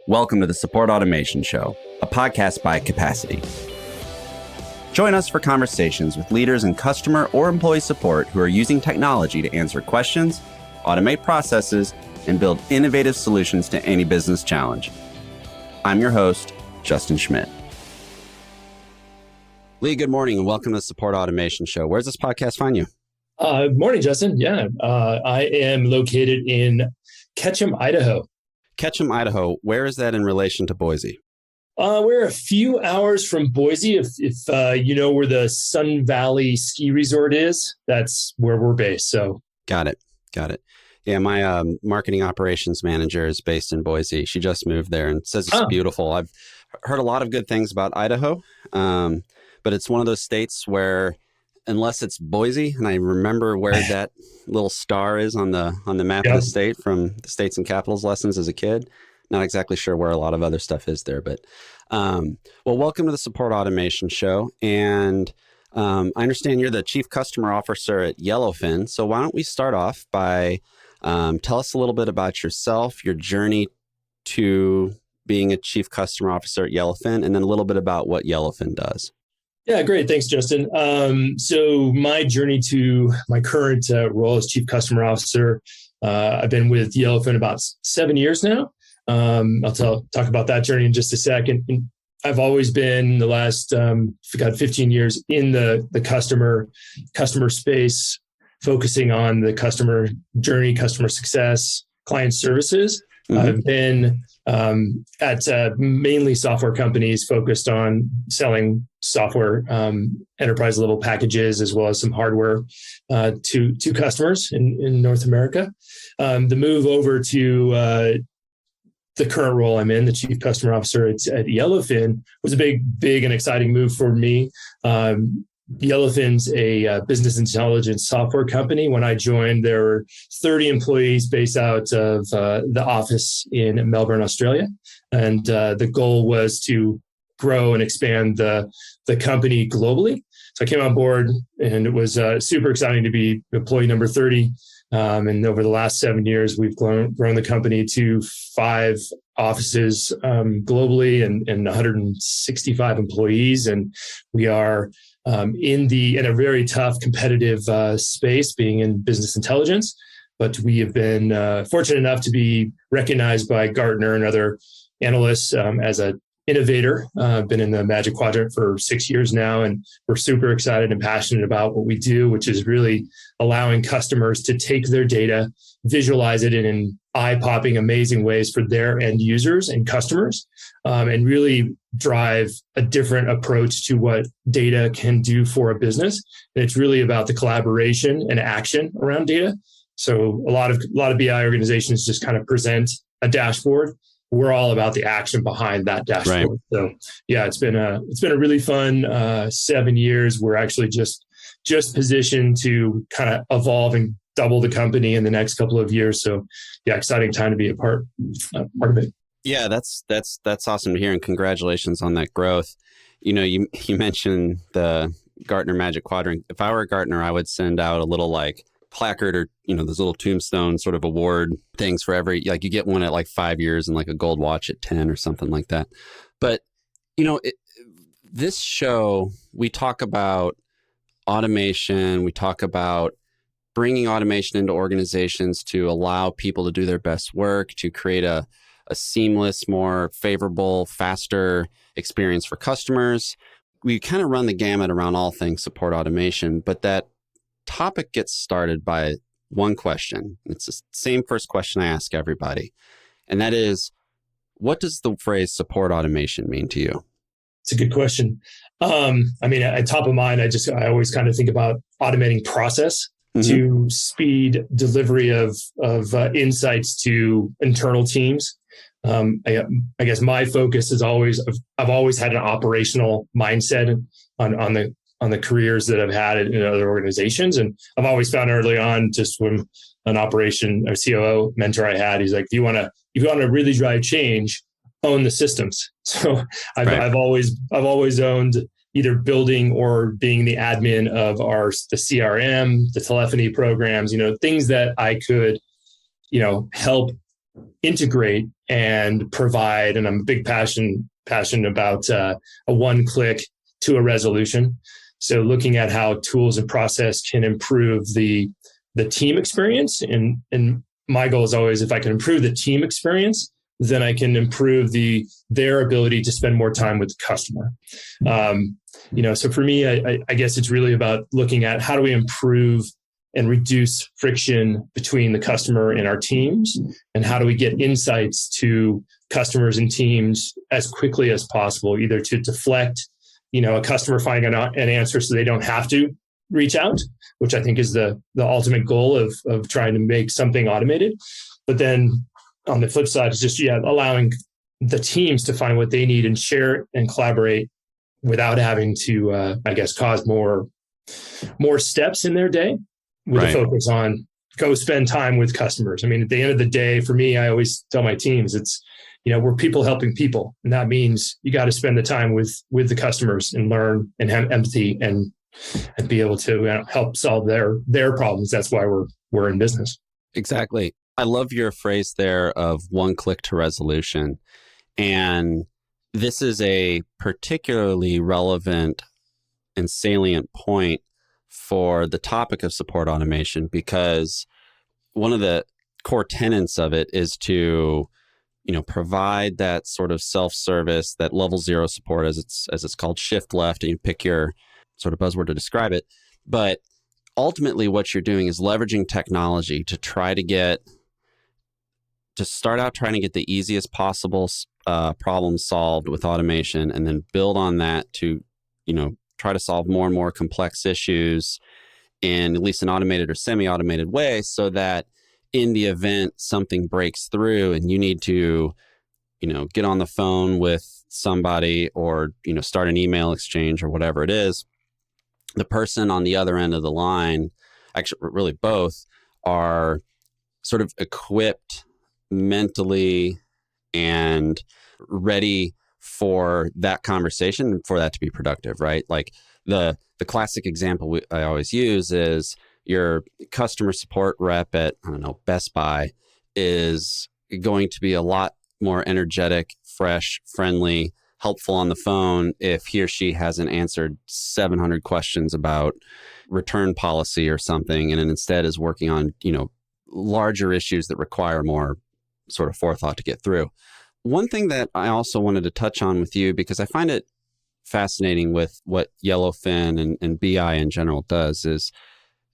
Welcome to the Support Automation Show, a podcast by Capacity. Join us for conversations with leaders in customer or employee support who are using technology to answer questions, automate processes, and build innovative solutions to any business challenge. I'm your host, Justin Schmidt. Lee, good morning and welcome to the Support Automation Show. Where's this podcast find you? Morning, Justin. I am located in Ketchum, Idaho. Ketchum, Idaho. Where is that in relation to Boise? We're a few hours from Boise. If you know where the Sun Valley Ski Resort is, that's where we're based. So Got it. Yeah, my marketing operations manager is based in Boise. She just moved there and says it's beautiful. I've heard a lot of good things about Idaho, but it's one of those states where, unless it's Boise, and I remember where that little star is on the map of the state from the States and Capitals lessons as a kid. Not exactly sure where a lot of other stuff is there, but welcome to the Support Automation Show. And I understand you're the Chief Customer Officer at Yellowfin. So why don't we start off by tell us a little bit about yourself, your journey to being a Chief Customer Officer at Yellowfin, and then a little bit about what Yellowfin does. Yeah, great. Thanks, Justin. So my journey to my current role as Chief Customer Officer, I've been with Yellowfin about 7 years now. I'll talk about that journey in just a second. And I've always been the last 15 years in the customer space, focusing on the customer journey, customer success, client services. Mm-hmm. I've been at mainly software companies focused on selling software, enterprise level packages, as well as some hardware to customers in North America. The move over to the current role I'm in, the Chief Customer Officer at Yellowfin, was a big and exciting move for me. Yellowfin's a business intelligence software company. When I joined, there were 30 employees based out of the office in Melbourne, Australia. And the goal was to grow and expand the company globally. So I came on board and it was super exciting to be employee number 30. And over the last 7 years, we've grown the company to 5 offices globally and 165 employees. And we are in a very tough competitive space, being in business intelligence. But we have been fortunate enough to be recognized by Gartner and other analysts as an innovator. I've been in the Magic Quadrant for 6 years now, and we're super excited and passionate about what we do, which is really allowing customers to take their data, visualize it in eye-popping, amazing ways for their end users and customers, and really drive a different approach to what data can do for a business. And it's really about the collaboration and action around data. So a lot of BI organizations just kind of present a dashboard. We're all about the action behind that dashboard. Right. So yeah, it's been a really fun 7 years. We're actually just positioned to kind of evolve and double the company in the next couple of years. So yeah, exciting time to be a part of it. Yeah, that's awesome to hear, and congratulations on that growth. You know, you mentioned the Gartner Magic Quadrant. If I were a Gartner, I would send out a little placard or, those little tombstone sort of award things for every, you get one at 5 years and a gold watch at 10 or something like that. But, this show, we talk about automation, we talk about bringing automation into organizations to allow people to do their best work, to create a seamless, more favorable, faster experience for customers. We kind of run the gamut around all things support automation, but that topic gets started by one question. It's the same first question I ask everybody. And that is, what does the phrase support automation mean to you? It's a good question. At top of mind, I always kind of think about automating process to speed delivery of insights to internal teams. I guess my focus is I've always had an operational mindset on the careers that I've had in other organizations. And I've always found early on, just from an operation or COO mentor I had, he's like, if you want to really drive change, own the systems. So I've always owned either building or being the admin of the CRM, the telephony programs, things that I could, help integrate and provide, and I'm a big passionate about a one click to a resolution. So looking at how tools and process can improve the team experience. And my goal is always, if I can improve the team experience, then I can improve their ability to spend more time with the customer. So for me, I guess it's really about looking at how do we improve and reduce friction between the customer and our teams, and how do we get insights to customers and teams as quickly as possible, either to deflect, a customer finding an answer so they don't have to reach out, which I think is the ultimate goal of trying to make something automated. But then on the flip side, it's just allowing the teams to find what they need and share and collaborate without having to, cause more steps in their day, with a focus on go spend time with customers. I mean, at the end of the day, for me, I always tell my teams, it's, we're people helping people. And that means you got to spend the time with the customers and learn and have empathy and be able to help solve their problems. That's why we're in business. Exactly. I love your phrase there of one click to resolution. And this is a particularly relevant and salient point for the topic of support automation, because one of the core tenets of it is to, provide that sort of self-service, that level zero support, as it's called, shift left, and you pick your sort of buzzword to describe it. But ultimately what you're doing is leveraging technology to start out trying to get the easiest possible problem solved with automation, and then build on that to, try to solve more and more complex issues in at least an automated or semi-automated way, so that in the event something breaks through and you need to, get on the phone with somebody or, start an email exchange or whatever it is, the person on the other end of the line, actually really both, are sort of equipped mentally and ready for that conversation, for that to be productive, right? Like the classic example I always use is your customer support rep at, Best Buy is going to be a lot more energetic, fresh, friendly, helpful on the phone if he or she hasn't answered 700 questions about return policy or something, and instead is working on, larger issues that require more sort of forethought to get through. One thing that I also wanted to touch on with you, because I find it fascinating with what Yellowfin and BI in general does, is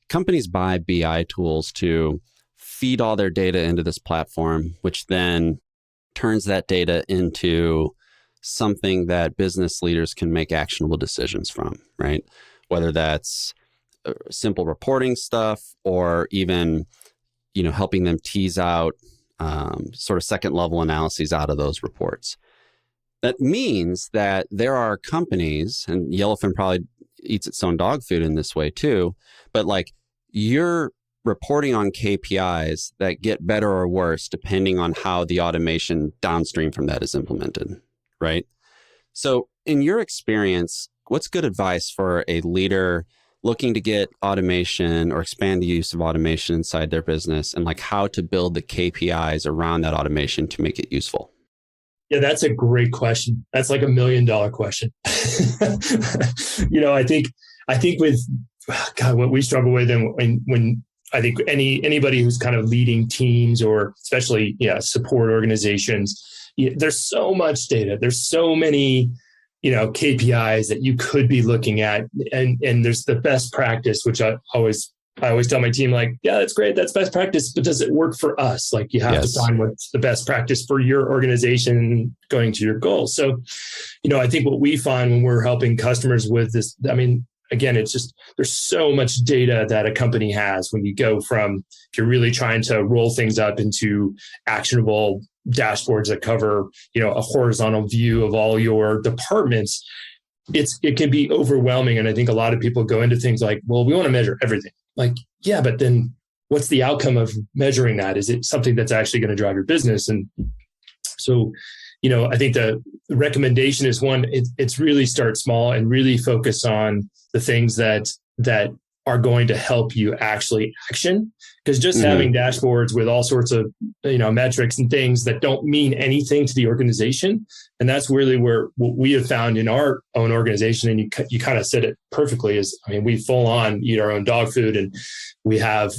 companies buy BI tools to feed all their data into this platform, which then turns that data into something that business leaders can make actionable decisions from, right? Whether that's simple reporting stuff or even, helping them tease out sort of second level analyses out of those reports. That means that there are companies, and Yellowfin probably eats its own dog food in this way too, but like you're reporting on KPIs that get better or worse depending on how the automation downstream from that is implemented, right? So in your experience, what's good advice for a leader looking to get automation or expand the use of automation inside their business, and like how to build the KPIs around that automation to make it useful? Yeah, that's a great question. That's like $1 million question. I think with what we struggle with, and when I think anybody who's kind of leading teams or especially support organizations, there's so much data. There's so many KPIs that you could be looking at, and there's the best practice, which I always tell my team, like, yeah, that's great, that's best practice, but does it work for us? Like, you have to find what's the best practice for your organization going to your goals. So, I think what we find when we're helping customers with this, again, it's just, there's so much data that a company has when you go from, if you're really trying to roll things up into actionable dashboards that cover, a horizontal view of all your departments, it can be overwhelming. And I think a lot of people go into things like, well, we want to measure everything. Like, yeah, but then what's the outcome of measuring that? Is it something that's actually going to drive your business? And so, I think the recommendation is one, it's really start small and really focus on the things that are going to help you actually action. Because just having dashboards with all sorts of metrics and things that don't mean anything to the organization, and that's really where what we have found in our own organization, and you kind of said it perfectly, is we full on eat our own dog food, and we have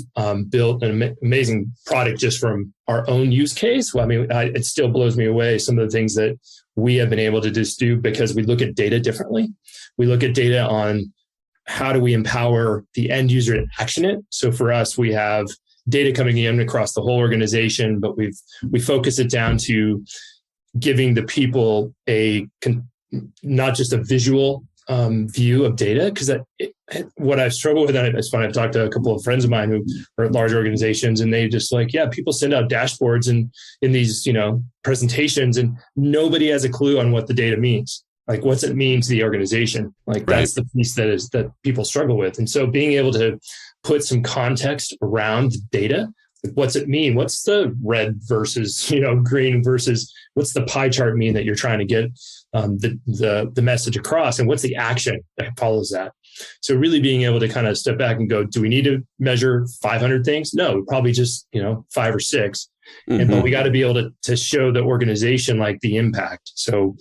built an amazing product just from our own use case. Well, it still blows me away some of the things that we have been able to just do because we look at data differently. We look at data on how do we empower the end user to action it? So for us, we have data coming in across the whole organization, but we focus it down to giving the people not just a visual view of data. Because what I've struggled with, and it's fun, I've talked to a couple of friends of mine who are at large organizations, and they just people send out dashboards and in these presentations, and nobody has a clue on what the data means. Like, what's it mean to the organization? That's the piece that people struggle with. And so being able to put some context around the data, what's it mean? What's the red versus, green versus what's the pie chart mean that you're trying to get the message across? And what's the action that follows that? So really being able to kind of step back and go, do we need to measure 500 things? No, probably just, 5 or 6. But we got to be able to show the organization the impact. So,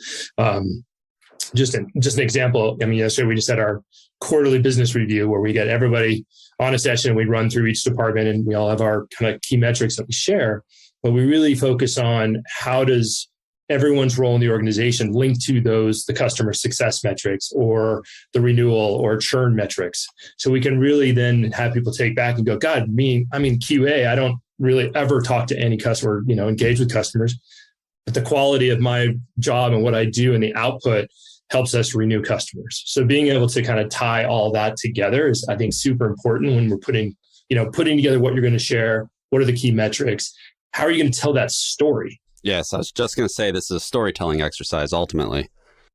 just an example. Yesterday we just had our quarterly business review where we get everybody on a session and we run through each department and we all have our kind of key metrics that we share, but we really focus on how does everyone's role in the organization link to the customer success metrics or the renewal or churn metrics. So we can really then have people take back and go, God, QA, I don't really ever talk to any customer, engage with customers, but the quality of my job and what I do and the output helps us renew customers. So being able to kind of tie all that together is, I think, super important when we're putting together what you're going to share. What are the key metrics? How are you going to tell that story? Yes, I was just going to say this is a storytelling exercise, ultimately.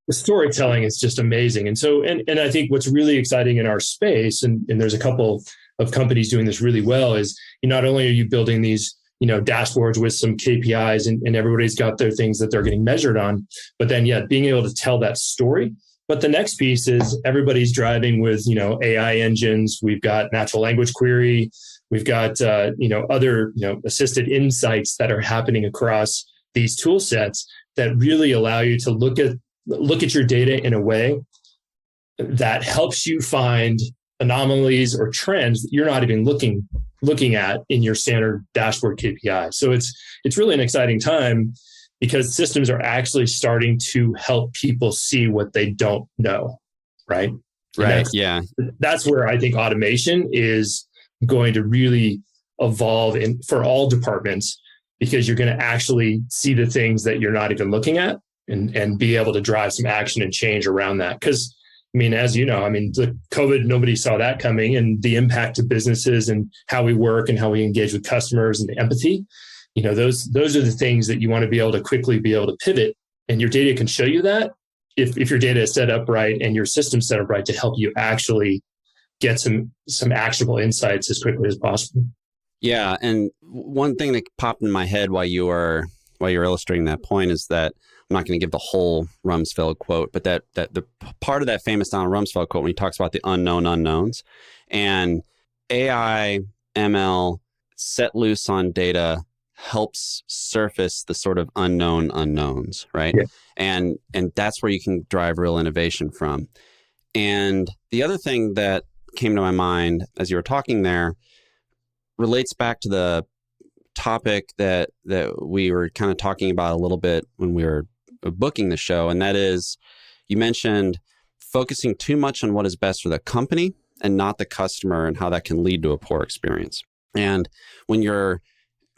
The storytelling is just amazing. And so, and I think what's really exciting in our space, and there's a couple of companies doing this really well, is not only are you building these dashboards with some KPIs and everybody's got their things that they're getting measured on, but then being able to tell that story. But the next piece is everybody's driving with, AI engines. We've got natural language query. We've got, other, assisted insights that are happening across these tool sets that really allow you to look at your data in a way that helps you find anomalies or trends that you're not even looking at in your standard dashboard KPI. So it's really an exciting time because systems are actually starting to help people see what they don't know, right? Right. That's where I think automation is going to really evolve for all departments, because you're going to actually see the things that you're not even looking at and be able to drive some action and change around that. Because as the COVID, nobody saw that coming, and the impact to businesses and how we work and how we engage with customers and the empathy, those are the things that you want to be able to quickly be able to pivot. And your data can show you that if your data is set up right and your system set up right to help you actually get some actionable insights as quickly as possible. Yeah. And one thing that popped in my head while you were illustrating that point is that I'm not going to give the whole Rumsfeld quote, but that the part of that famous Donald Rumsfeld quote when he talks about the unknown unknowns, and AI, ML set loose on data helps surface the sort of unknown unknowns, right? Yeah. And that's where you can drive real innovation from. And the other thing that came to my mind as you were talking there relates back to the topic that we were kind of talking about a little bit when we were booking the show. And that is, you mentioned focusing too much on what is best for the company and not the customer, and how that can lead to a poor experience. And when you're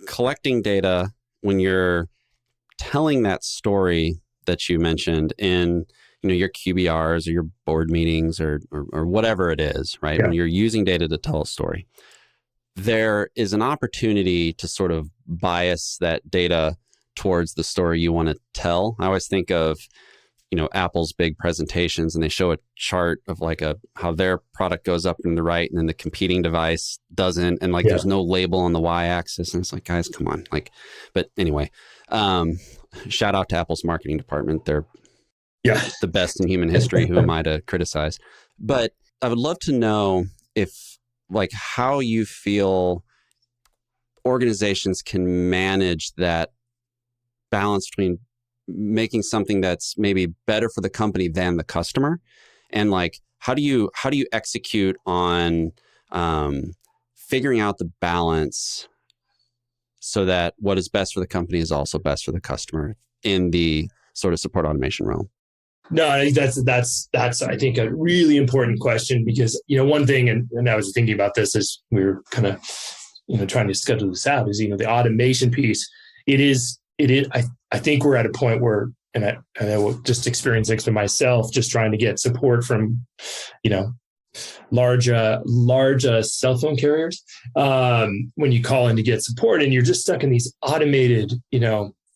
collecting data, when you're telling that story that you mentioned in your QBRs or your board meetings or whatever it is, right? Yeah. When you're using data to tell a story, there is an opportunity to sort of bias that data towards the story you want to tell. I always think of, Apple's big presentations, and they show a chart of how their product goes up in the right and then the competing device doesn't. And there's no label on the y-axis. And it's like, guys, come on. But anyway, shout out to Apple's marketing department. They're the best in human history. Who am I to criticize? But I would love to know if like how you feel organizations can manage that balance between making something that's maybe better for the company than the customer, and like how do you execute on figuring out the balance so that what is best for the company is also best for the customer in the sort of support automation realm? No, I think that's I think a really important question, because one thing, and I was thinking about this as we were kind of trying to schedule this out, is the automation piece. It is I think we're at a point where, and I will just experience it for myself, just trying to get support from large cell phone carriers, when you call in to get support, and you're just stuck in these automated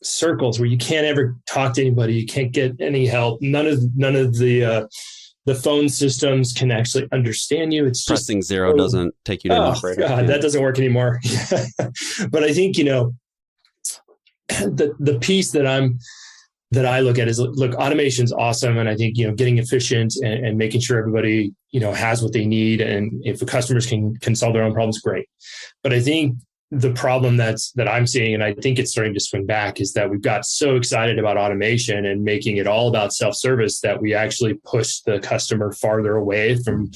circles where you can't ever talk to anybody, you can't get any help. None of the phone systems can actually understand you. It's pressing just zero doesn't take you to an operator. God, that doesn't work anymore. But I think the piece that I look at is, look, automation's awesome, and I think getting efficient and making sure everybody has what they need, and if the customers can solve their own problems, great. But I think the problem that I'm seeing, and I think it's starting to swing back, is that we've got so excited about automation and making it all about self-service that we actually push the customer farther away from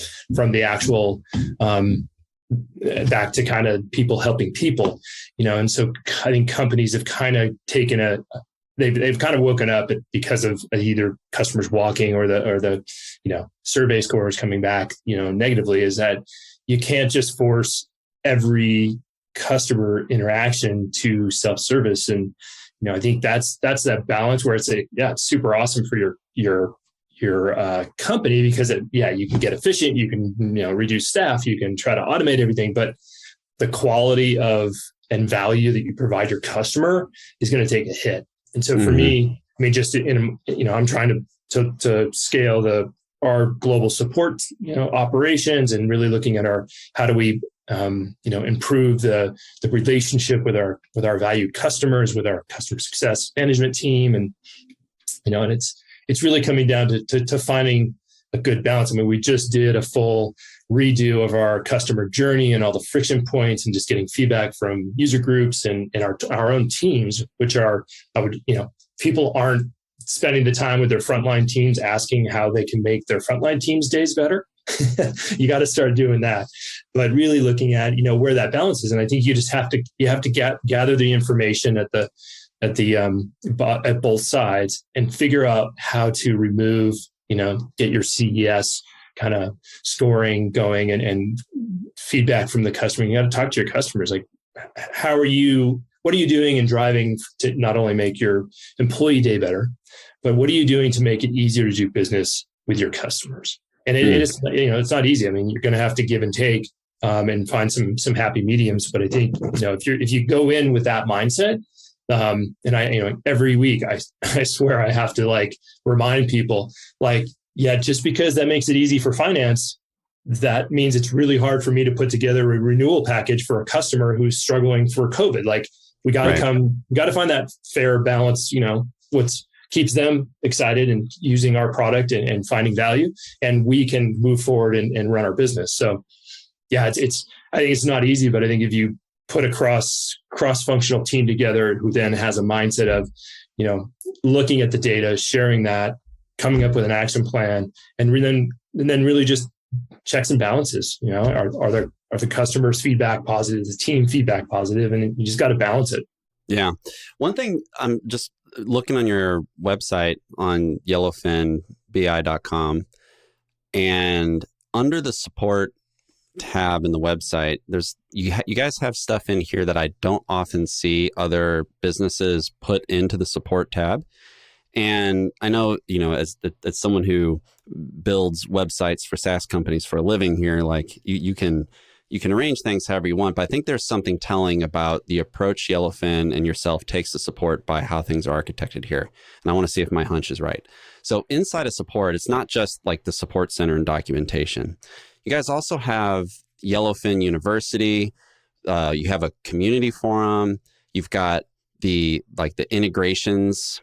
the actual back to kind of people helping people, and so I think companies have kind of taken they've kind of woken up because of either customers walking or the survey scores coming back negatively, is that you can't just force every customer interaction to self-service. And I think that's that balance where it's it's super awesome for your company, because you can get efficient, you can reduce staff, you can try to automate everything, but the quality of and value that you provide your customer is going to take a hit. And so for me, I mean, just I'm trying to scale our global support operations, and really looking at how do we improve the relationship with our valued customers, with our customer success management team, and and it's really coming down to finding a good balance. I mean, we just did a full redo of our customer journey and all the friction points, and just getting feedback from user groups and our own teams, which are, people aren't spending the time with their frontline teams asking how they can make their frontline teams' days better. You got to start doing that, but really looking at where that balance is. And I think you just have to gather the information at both sides, and figure out how to remove, get your CES kind of scoring going, and feedback from the customer. You got to talk to your customers, like, what are you doing and driving to not only make your employee day better, but what are you doing to make it easier to do business with your customers? And it is, it's not easy. I mean, you're going to have to give and take, and find some happy mediums. But I think, if you go in with that mindset, and I, every week I swear I have to remind people, just because that makes it easy for finance, that means it's really hard for me to put together a renewal package for a customer who's struggling for COVID. We got to find that fair balance, what keeps them excited and using our product and finding value, and we can move forward and run our business. So I think it's not easy, but I think if you put a cross-functional team together who then has a mindset of, looking at the data, sharing that, coming up with an action plan, and then really just checks and balances, are the customers' feedback positive, the team feedback positive, and you just got to balance it. Yeah. One thing, I'm just looking on your website on yellowfinbi.com, and under the support tab in the website, there's you guys have stuff in here that I don't often see other businesses put into the support tab. And I know, as someone who builds websites for SaaS companies for a living here, you can arrange things however you want, but I think there's something telling about the approach Yellowfin and yourself takes to support by how things are architected here. And I want to see if my hunch is right. So inside of support, it's not just like the support center and documentation. You guys also have Yellowfin University. You have a community forum. You've got the integrations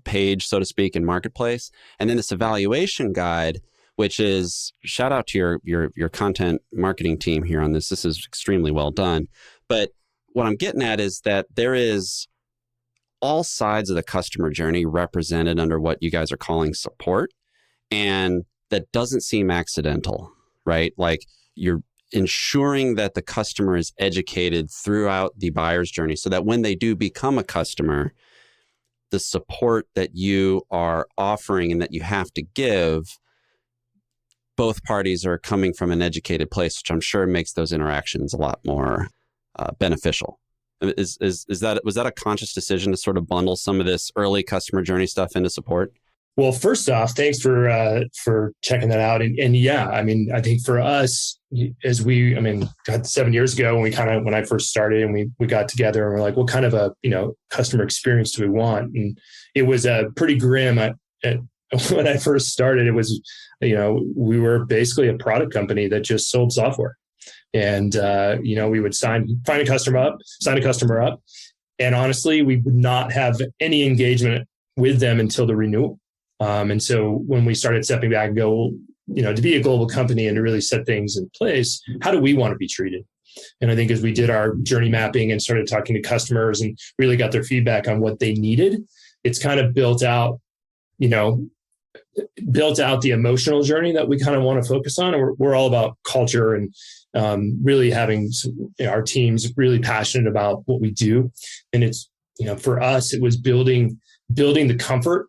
page, so to speak, in Marketplace. And then this evaluation guide, which is shout out to your content marketing team here on this. This is extremely well done. But what I'm getting at is that there is all sides of the customer journey represented under what you guys are calling support. And that doesn't seem accidental, right? Like you're ensuring that the customer is educated throughout the buyer's journey so that when they do become a customer, the support that you are offering and that you have to give, both parties are coming from an educated place, which I'm sure makes those interactions a lot more beneficial. Was that a conscious decision to sort of bundle some of this early customer journey stuff into support? Well, first off, thanks for checking that out. And yeah, I mean, I think for us, God, 7 years ago when I first started and we got together and we're like, what kind of a, customer experience do we want? And it was pretty grim when I first started. It was, we were basically a product company that just sold software. And, we would sign a customer up. And honestly, we would not have any engagement with them until the renewal. And so when we started stepping back and go, to be a global company and to really set things in place, how do we want to be treated? And I think as we did our journey mapping and started talking to customers and really got their feedback on what they needed, it's kind of built out the emotional journey that we kind of want to focus on. And we're all about culture and really having our teams really passionate about what we do. And it's, for us, it was building the comfort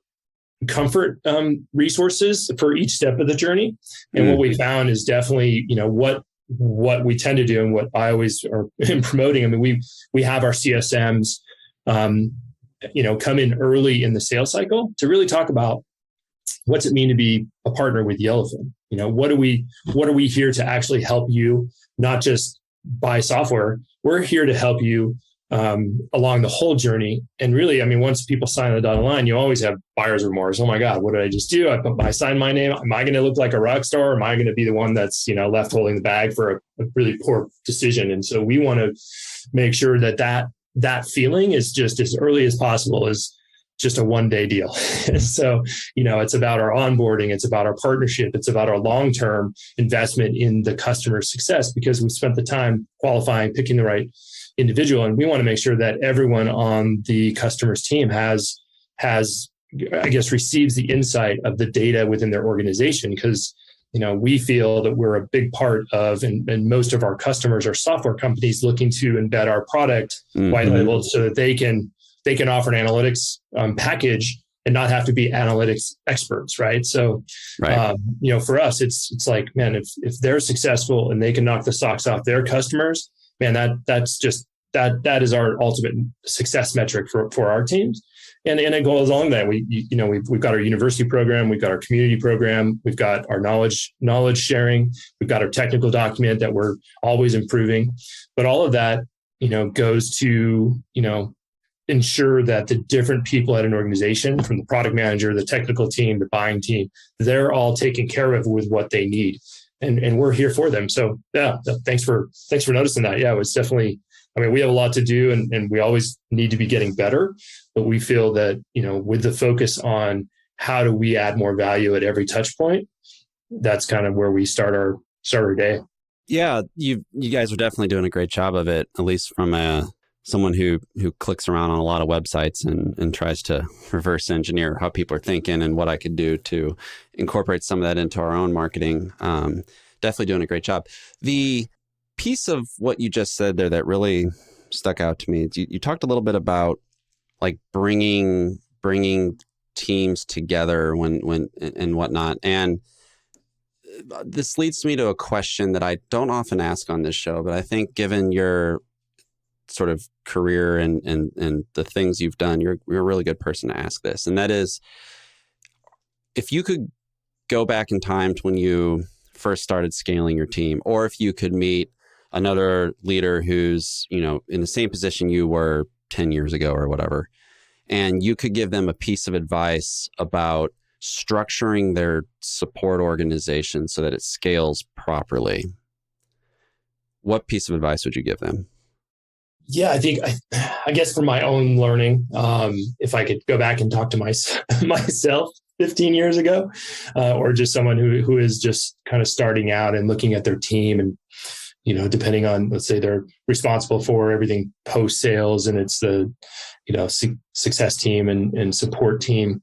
resources for each step of the journey. And what we found is definitely, what we tend to do and what I always am promoting. I mean, we have our CSMs, come in early in the sales cycle to really talk about what's it mean to be a partner with Yellowfin? What are we here to actually help you, not just buy software. We're here to help you along the whole journey. And really, I mean, once people sign the dotted line, you always have buyer's remorse. Oh my God, what did I just do? I signed my name. Am I going to look like a rock star? Or am I going to be the one that's, left holding the bag for a really poor decision? And so we want to make sure that feeling is just as early as possible is just a one-day deal. So, it's about our onboarding. It's about our partnership. It's about our long-term investment in the customer success because we spent the time qualifying, picking the right individual. And we want to make sure that everyone on the customer's team has, I guess, receives the insight of the data within their organization because, we feel that we're a big part of, and most of our customers are software companies looking to embed our product white labeled so that they can offer an analytics package and not have to be analytics experts, right? So, right. For us, it's like, man, if they're successful and they can knock the socks off their customers, man, that is our ultimate success metric for our teams. And it goes along that we've got our university program, we've got our community program, we've got our knowledge sharing, we've got our technical document that we're always improving, but all of that, goes to, ensure that the different people at an organization, from the product manager, the technical team, the buying team, they're all taken care of with what they need. And we're here for them. So yeah, thanks for noticing that. Yeah, it was definitely, we have a lot to do and we always need to be getting better, but we feel that, with the focus on how do we add more value at every touch point, that's kind of where we start our day. Yeah. You guys are definitely doing a great job of it, at least from someone who clicks around on a lot of websites and tries to reverse engineer how people are thinking and what I could do to incorporate some of that into our own marketing. Definitely doing a great job. The piece of what you just said there that really stuck out to me, you talked a little bit about like bringing teams together when and whatnot. And this leads me to a question that I don't often ask on this show, but I think given your sort of career and the things you've done, you're a really good person to ask this. And that is, if you could go back in time to when you first started scaling your team, or if you could meet another leader who's, in the same position you were 10 years ago or whatever, and you could give them a piece of advice about structuring their support organization so that it scales properly, what piece of advice would you give them? Yeah, I guess from my own learning, if I could go back and talk to myself, 15 years ago, or just someone who is just kind of starting out and looking at their team and, depending on, let's say they're responsible for everything post sales and it's the, success team and support team.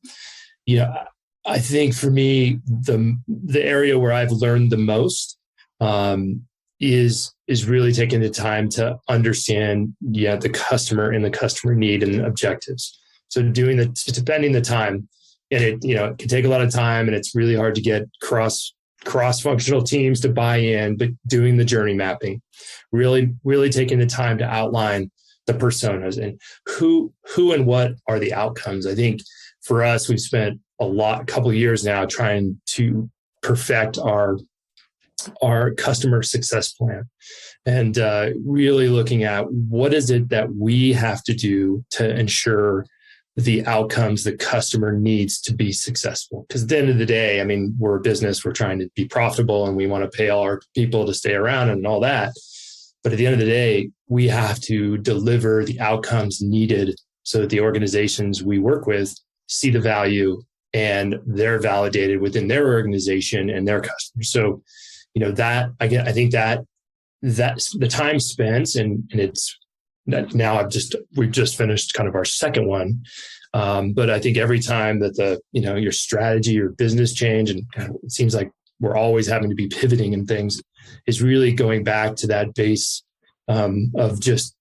I think for me, the area where I've learned the most is really taking the time to understand, the customer and the customer need and objectives. So spending the time, and it can take a lot of time, and it's really hard to get cross-functional teams to buy in, but doing the journey mapping, really taking the time to outline the personas and who and what are the outcomes. I think for us, we've spent a couple of years now trying to perfect our customer success plan, and really looking at what is it that we have to do to ensure the outcomes the customer needs to be successful. Because at the end of the day, I mean, we're a business, we're trying to be profitable, and we want to pay all our people to stay around and all that. But at the end of the day, we have to deliver the outcomes needed so that the organizations we work with see the value and they're validated within their organization and their customers. So, I think that's the time spent, and it's now we've just finished kind of our second one. But I think every time that your strategy, your business change, and it seems like we're always having to be pivoting and things, is really going back to that base of just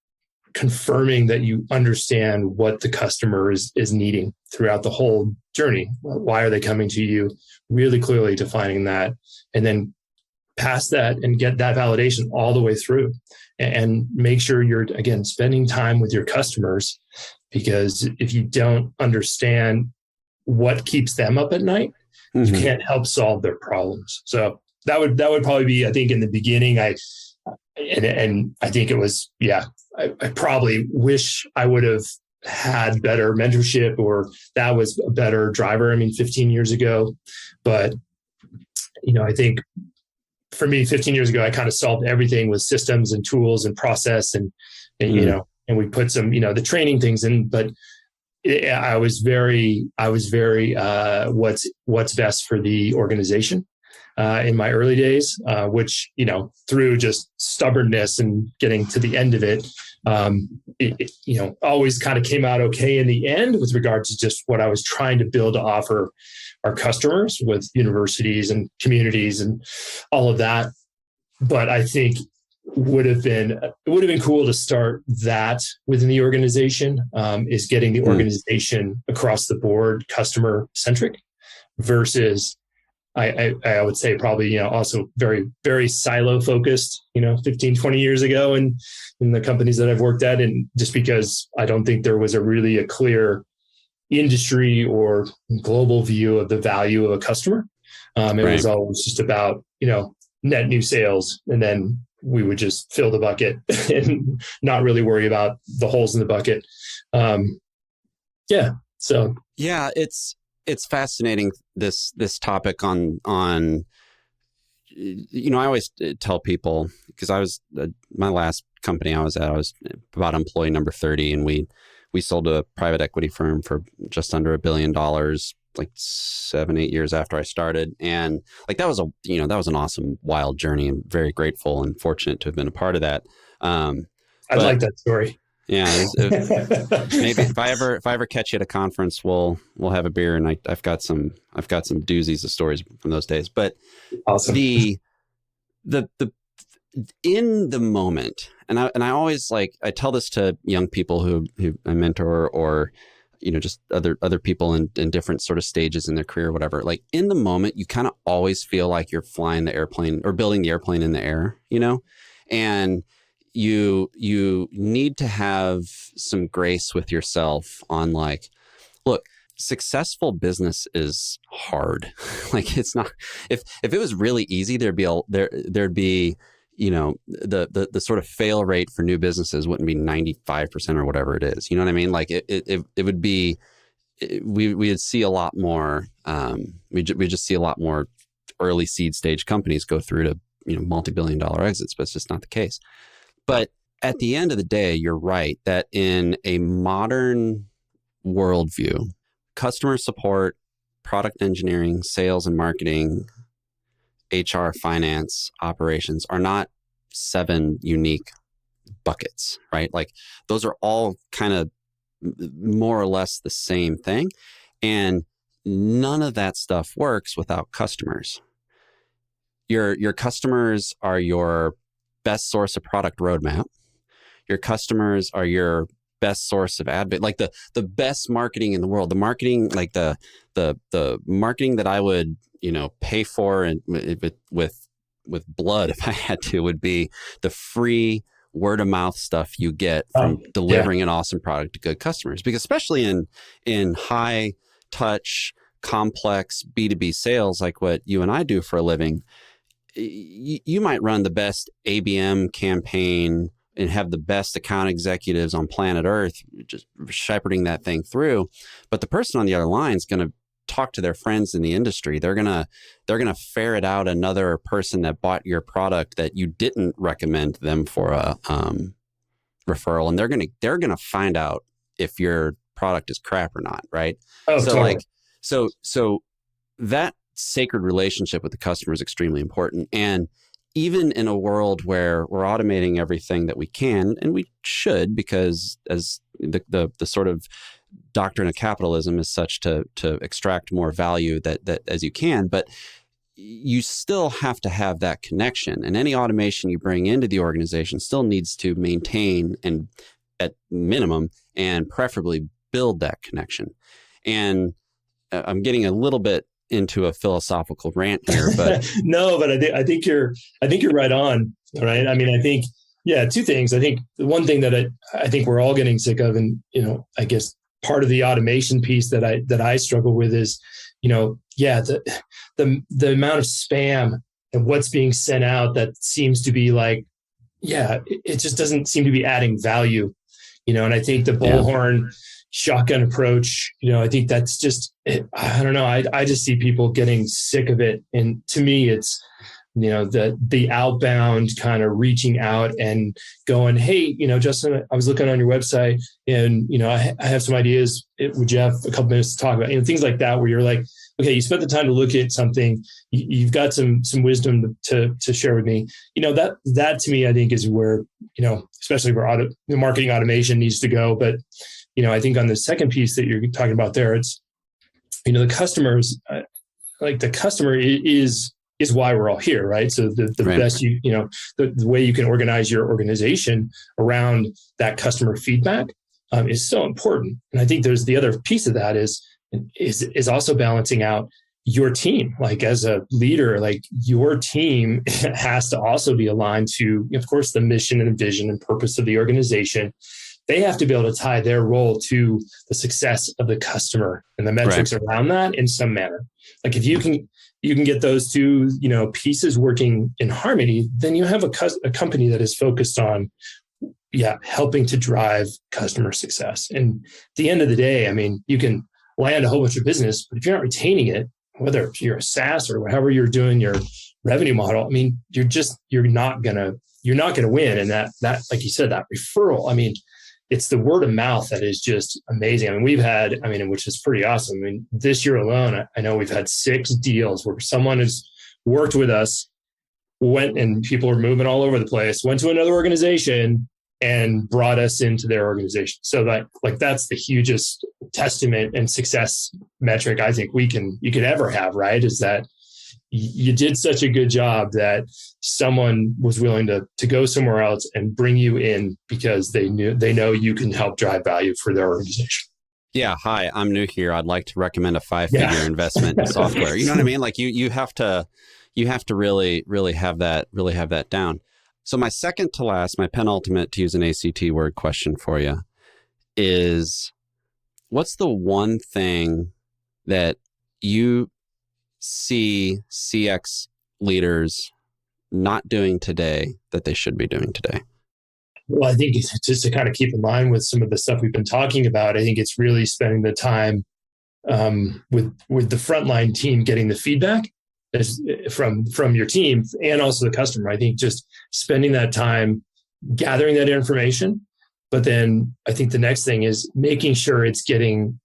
confirming that you understand what the customer is needing throughout the whole journey. Why are they coming to you? Really clearly defining that, and then pass that and get that validation all the way through, and make sure you're, again, spending time with your customers, because if you don't understand what keeps them up at night, you can't help solve their problems. So that would probably be, I think, in the beginning, I think it was, I probably wish I would have had better mentorship, or that was a better driver. I mean, 15 years ago, but I think for me, 15 years ago, I kind of solved everything with systems and tools and process, and we put some, the training things in, but I was very what's best for the organization in my early days, which, through just stubbornness and getting to the end of it, always kind of came out okay in the end with regard to just what I was trying to build to offer our customers with universities and communities and all of that. But I think it would have been cool to start that within the organization, is getting the organization across the board customer centric, versus I would say probably, also very, very silo focused, 15, 20 years ago in the companies that I've worked at. And just because I don't think there was a clear industry or global view of the value of a customer. It was always just about, net new sales. And then we would just fill the bucket and not really worry about the holes in the bucket. So. Yeah, it's fascinating, this topic on I always tell people, because I was my last company I was at, I was about employee number 30, and we sold to a private equity firm for just under $1 billion, like 7-8 years after I started. And like, that was an awesome, wild journey. I'm very grateful and fortunate to have been a part of that. I'd like that story. Yeah, maybe if I ever catch you at a conference, we'll have a beer, and I've got some doozies of stories from those days. But awesome. The in the moment, and I always I tell this to young people who I mentor, or just other people in different sort of stages in their career or whatever. Like, in the moment, you kind of always feel like you're flying the airplane or building the airplane in the air, and you need to have some grace with yourself on look, successful business is hard. It's not, if it was really easy, there'd be the sort of fail rate for new businesses wouldn't be 95% or whatever it is. You know what I mean? It would be, we'd see a lot more, we just see a lot more early seed stage companies go through to, multi-billion dollar exits, but it's just not the case. But at the end of the day, you're right that in a modern worldview, customer support, product engineering, sales and marketing, HR, finance, operations are not 7 unique buckets, right? Like those are all kind of more or less the same thing. And none of that stuff works without customers. Your customers are your best source of product roadmap. Your customers are your best source of advocate, like the best marketing in the world. The marketing, like the marketing that I would, pay for and with blood if I had to, would be the free word of mouth stuff you get from delivering an awesome product to good customers. Because especially in high touch, complex B2B sales, like what you and I do for a living, you might run the best ABM campaign and have the best account executives on planet Earth just shepherding that thing through. But the person on the other line is going to talk to their friends in the industry. They're going to ferret out another person that bought your product that you didn't recommend them for a referral. And they're going to find out if your product is crap or not. Right. Oh, so totally. So that sacred relationship with the customer is extremely important. And even in a world where we're automating everything that we can, and we should, because as the sort of doctrine of capitalism is such to extract more value that as you can, but you still have to have that connection. And any automation you bring into the organization still needs to maintain and at minimum and preferably build that connection. And I'm getting a little bit into a philosophical rant here, but no, but I think you're right on. Right. I mean, I think, two things. I think the one thing that I think we're all getting sick of, and, I guess part of the automation piece that I struggle with is, the amount of spam and what's being sent out that seems to be like, it just doesn't seem to be adding value, and I think the bullhorn shotgun approach, I think that's just, I don't know. I just see people getting sick of it. And to me, it's, the outbound kind of reaching out and going, hey, Justin, I was looking on your website and, I have some ideas. Would you have a couple minutes to talk about, things like that, where you're like, okay, you spent the time to look at something, you've got some wisdom to share with me. That to me, I think is where, especially where the marketing automation needs to go. But I think on the second piece that you're talking about there, it's, the customers, like the customer is why we're all here, right? So the right. best, the way you can organize your organization around that customer feedback is so important. And I think there's the other piece of that is also balancing out your team. Like as a leader, like your team has to also be aligned to, of course, the mission and vision and purpose of the organization. They have to be able to tie their role to the success of the customer and the metrics around that in some manner. Like if you can get those two, pieces working in harmony, then you have a company that is focused on, helping to drive customer success. And at the end of the day, I mean, you can land a whole bunch of business, but if you're not retaining it, whether you're a SaaS or however you're doing your revenue model, I mean, you're not gonna win. And that, like you said, that referral, I mean, it's the word of mouth that is just amazing. I mean, which is pretty awesome. I mean, this year alone, I know we've had 6 deals where someone has worked with us, went and people are moving all over the place, went to another organization and brought us into their organization. So that's the hugest testament and success metric I think you could ever have, right? Is that you did such a good job that someone was willing to go somewhere else and bring you in because they know you can help drive value for their organization. Yeah. Hi, I'm new here. I'd like to recommend a 5-figure investment in software. You know what I mean? Like you have to really have that down. So my second to last, my penultimate, to use an ACT word question for you, is what's the one thing that you see CX leaders not doing today that they should be doing today? Well, I think it's just to kind of keep in line with some of the stuff we've been talking about. I think it's really spending the time with the frontline team, getting the feedback from your team and also the customer. I think just spending that time gathering that information But then I think the next thing is making sure it's getting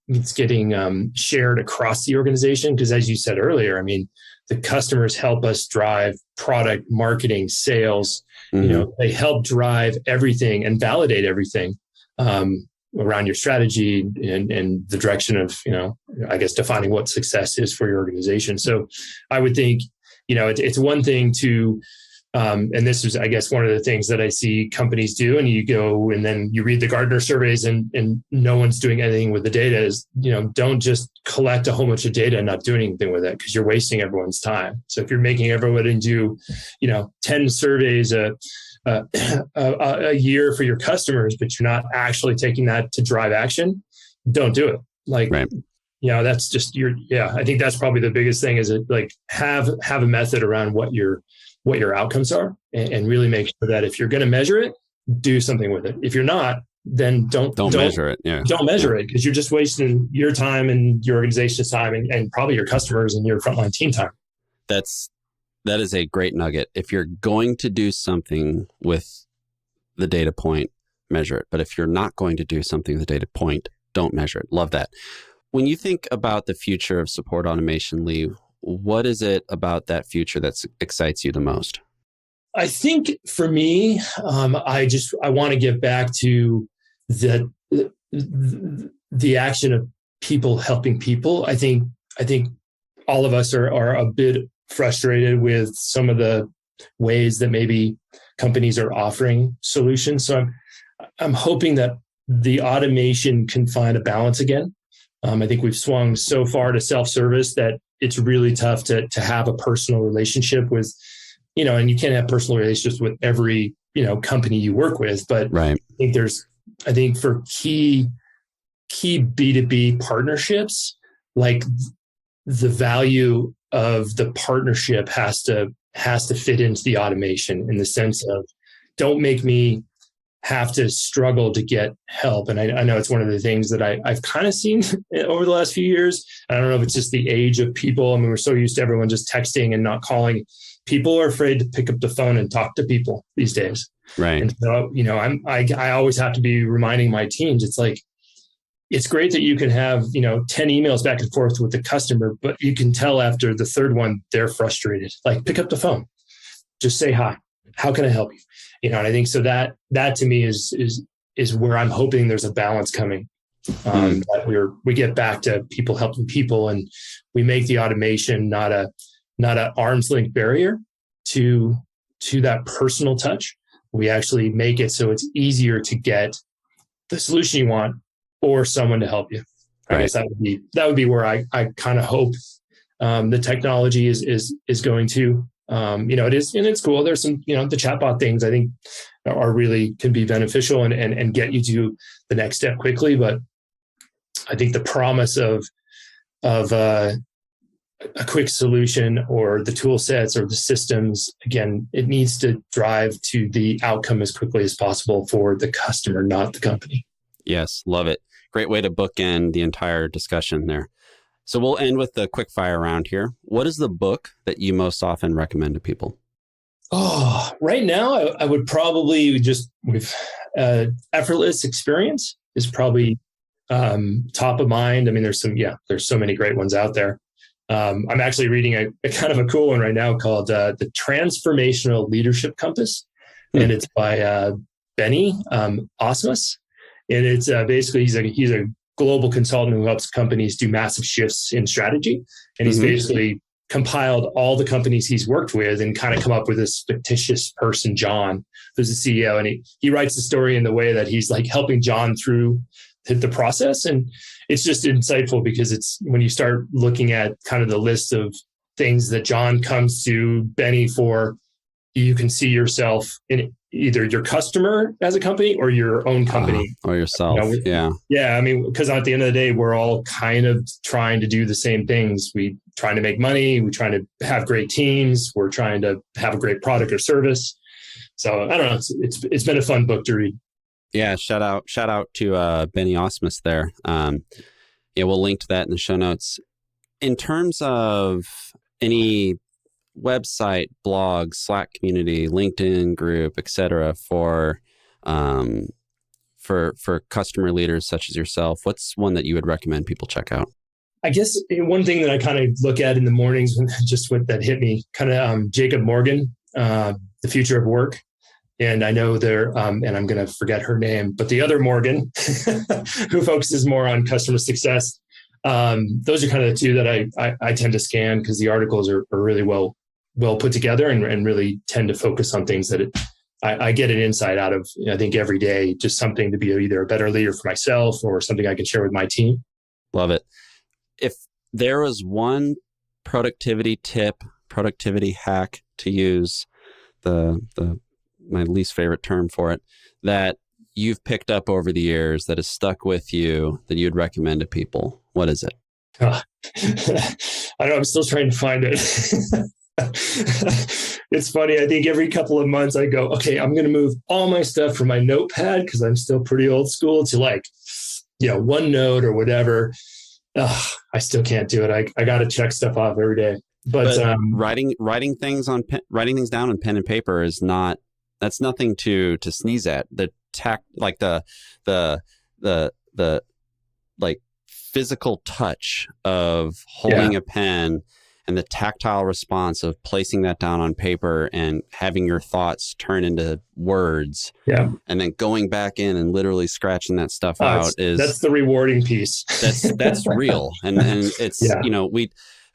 shared across the organization. Because as you said earlier, I mean, the customers help us drive product marketing, sales. They help drive everything and validate everything around your strategy and the direction of, I guess, defining what success is for your organization. So I would think, it's one thing to, and this is, I guess, one of the things that I see companies do, and you go and then you read the Gartner surveys and no one's doing anything with the data, is, don't just collect a whole bunch of data and not do anything with it, because you're wasting everyone's time. So if you're making everyone do, 10 surveys a year for your customers, but you're not actually taking that to drive action, don't do it. Right. That's just I think that's probably the biggest thing, is have a method around what your outcomes are, and really make sure that if you're going to measure it, do something with it. If you're not, then don't measure it. Yeah. Don't measure it, because you're just wasting your time and your organization's time and probably your customers and your frontline team time. That is a great nugget. If you're going to do something with the data point, measure it. But if you're not going to do something with the data point, don't measure it. Love that. When you think about the future of support automation, Lee, what is it about that future that excites you the most? I think for me, I want to get back to the action of people helping people. I think all of us are a bit frustrated with some of the ways that maybe companies are offering solutions. So I'm hoping that the automation can find a balance again. I think we've swung so far to self-service that it's really tough to have a personal relationship with, and you can't have personal relationships with every, company you work with. But right. I think for key B2B partnerships, like the value of the partnership has to fit into the automation, in the sense of, don't make me have to struggle to get help. And I know it's one of the things that I've kind of seen over the last few years. I don't know if it's just the age of people. I mean, we're so used to everyone just texting and not calling. People are afraid to pick up the phone and talk to people these days. Right. And so, I always have to be reminding my teams, it's great that you can have, 10 emails back and forth with the customer, but you can tell after the third one, they're frustrated. Like, pick up the phone, just say hi. How can I help you? And I think so that to me is where I'm hoping there's a balance coming. That we get back to people helping people, and we make the automation not a arm's length barrier to that personal touch. We actually make it so it's easier to get the solution you want or someone to help you. I guess that would be where I kind of hope the technology is going to. It is, and it's cool. There's some, the chatbot things I think are really can be beneficial and get you to the next step quickly. But I think the promise of a quick solution, or the tool sets or the systems, again, it needs to drive to the outcome as quickly as possible for the customer, not the company. Yes, love it. Great way to bookend the entire discussion there. So we'll end with the quick fire round here. What is the book that you most often recommend to people? Oh, right now, I would probably Effortless Experience is probably top of mind. I mean, there's so many great ones out there. I'm actually reading a kind of a cool one right now called The Transformational Leadership Compass. And it's by Benny Osmus. And it's basically, he's a global consultant who helps companies do massive shifts in strategy. And he's basically compiled all the companies he's worked with and kind of come up with this fictitious person, John, who's the CEO. And he writes the story in the way that he's like helping John through the process. And it's just insightful, because it's when you start looking at kind of the list of things that John comes to Benny for, you can see yourself in either your customer as a company or your own company. Or yourself. Yeah. I mean, because at the end of the day, we're all kind of trying to do the same things. We trying to make money. We're trying to have great teams. We're trying to have a great product or service. So I don't know. It's been a fun book to read. Yeah. Shout out to Benny Osmus there. We'll link to that in the show notes. In terms of any website, blog, Slack community, LinkedIn group, etc., for for customer leaders such as yourself, what's one that you would recommend people check out? I guess one thing that I kind of look at in the mornings that hit me, kind of Jacob Morgan, The Future of Work. And I know and I'm going to forget her name, but the other Morgan who focuses more on customer success. Those are kind of the two that I tend to scan because the articles are really well put together and really tend to focus on things that I get an insight out of, I think, every day, just something to be either a better leader for myself or something I can share with my team. Love it. If there was one productivity tip, productivity hack to use, my least favorite term for it, that you've picked up over the years that has stuck with you that you'd recommend to people, what is it? I don't know. I'm still trying to find it. It's funny. I think every couple of months I go, okay, I'm going to move all my stuff from my notepad because I'm still pretty old school to OneNote or whatever. I still can't do it. I got to check stuff off every day. But writing things down on pen and paper that's nothing to sneeze at. The physical touch of holding a pen and the tactile response of placing that down on paper and having your thoughts turn into words, and then going back in and literally scratching that stuff out that's the rewarding piece. That's real, and it's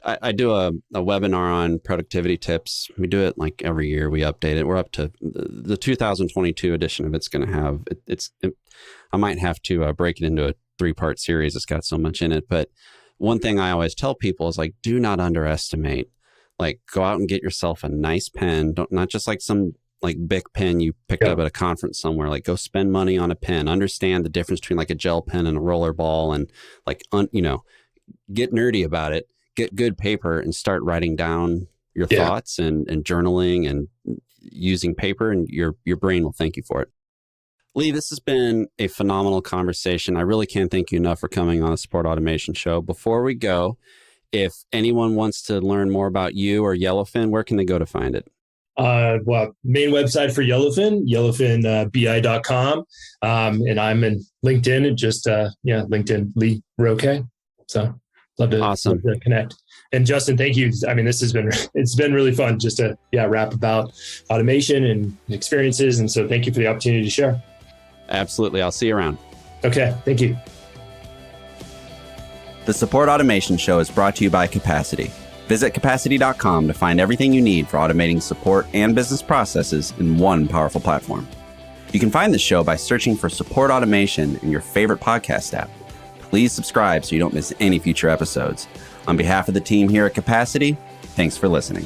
I do a webinar on productivity tips. We do it like every year. We update it. We're up to the 2022 edition of it's going to have I might have to break it into a 3-part series. It's got so much in it. But one thing I always tell people is do not underestimate. Go out and get yourself a nice pen. Not just some Bic pen you picked up at a conference somewhere. Go spend money on a pen. Understand the difference between a gel pen and a roller ball, and get nerdy about it. Get good paper and start writing down your thoughts and journaling and using paper, and your brain will thank you for it. Lee, this has been a phenomenal conversation. I really can't thank you enough for coming on the Support Automation Show. Before we go, if anyone wants to learn more about you or Yellowfin, where can they go to find it? Main website for Yellowfin, yellowfinbi.com. And I'm in LinkedIn and just, LinkedIn, Lee Roquet. So love to connect. And Justin, thank you. I mean, it's been really fun just to rap about automation and experiences. And so thank you for the opportunity to share. Absolutely. I'll see you around. Okay. Thank you. The Support Automation Show is brought to you by Capacity. Visit capacity.com to find everything you need for automating support and business processes in one powerful platform. You can find the show by searching for Support Automation in your favorite podcast app. Please subscribe so you don't miss any future episodes. On behalf of the team here at Capacity, thanks for listening.